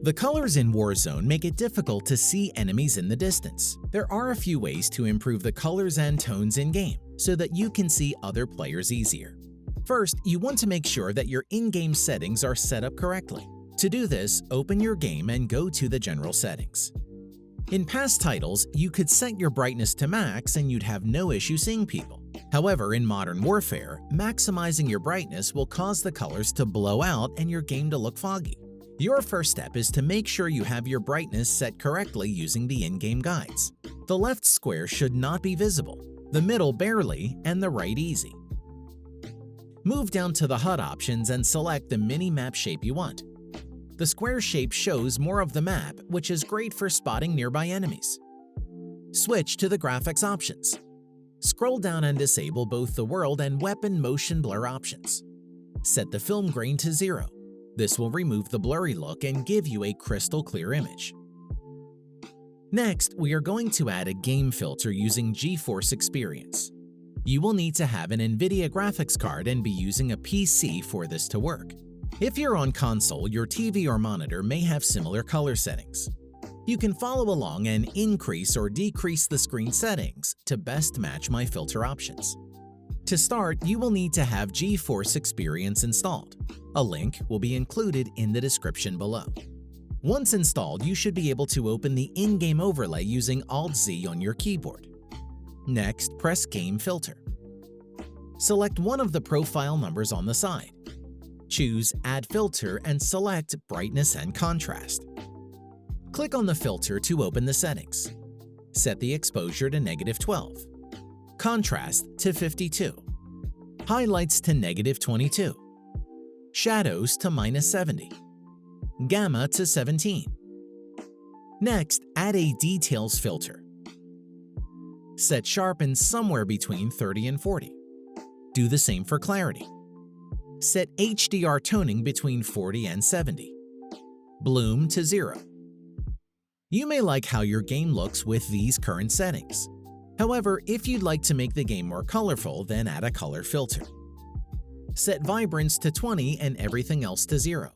The colors in Warzone make it difficult to see enemies in the distance. There are a few ways to improve the colors and tones in-game so that you can see other players easier. First, you want to make sure that your in-game settings are set up correctly. To do this, open your game and go to the General Settings. In past titles, you could set your brightness to max and you'd have no issue seeing people. However, in Modern Warfare, maximizing your brightness will cause the colors to blow out and your game to look foggy. Your first step is to make sure you have your brightness set correctly using the in-game guides. The left square should not be visible, the middle barely, and the right easy. Move down to the HUD options and select the mini-map shape you want. The square shape shows more of the map, which is great for spotting nearby enemies. Switch to the graphics options. Scroll down and disable both the world and weapon motion blur options. Set the film grain to 0. This will remove the blurry look and give you a crystal clear image. Next, we are going to add a game filter using GeForce Experience. You will need to have an Nvidia graphics card and be using a PC for this to work. If you're on console, your TV or monitor may have similar color settings. You can follow along and increase or decrease the screen settings to best match my filter options. To start, you will need to have GeForce Experience installed. A link will be included in the description below. Once installed, you should be able to open the in-game overlay using Alt-Z on your keyboard. Next, press Game Filter. Select one of the profile numbers on the side. Choose Add Filter and select Brightness and Contrast. Click on the filter to open the settings. Set the exposure to -12, contrast to 52, highlights to -22, shadows to -70, gamma to 17. Next, add a details filter. Set sharpen somewhere between 30 and 40. Do the same for clarity. Set HDR toning between 40 and 70. Bloom to 0. You may like how your game looks with these current settings. However, if you'd like to make the game more colorful, then add a color filter. Set vibrance to 20 and everything else to 0.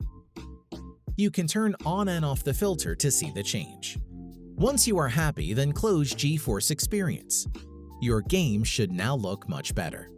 You can turn on and off the filter to see the change. Once you are happy, then close GeForce Experience. Your game should now look much better.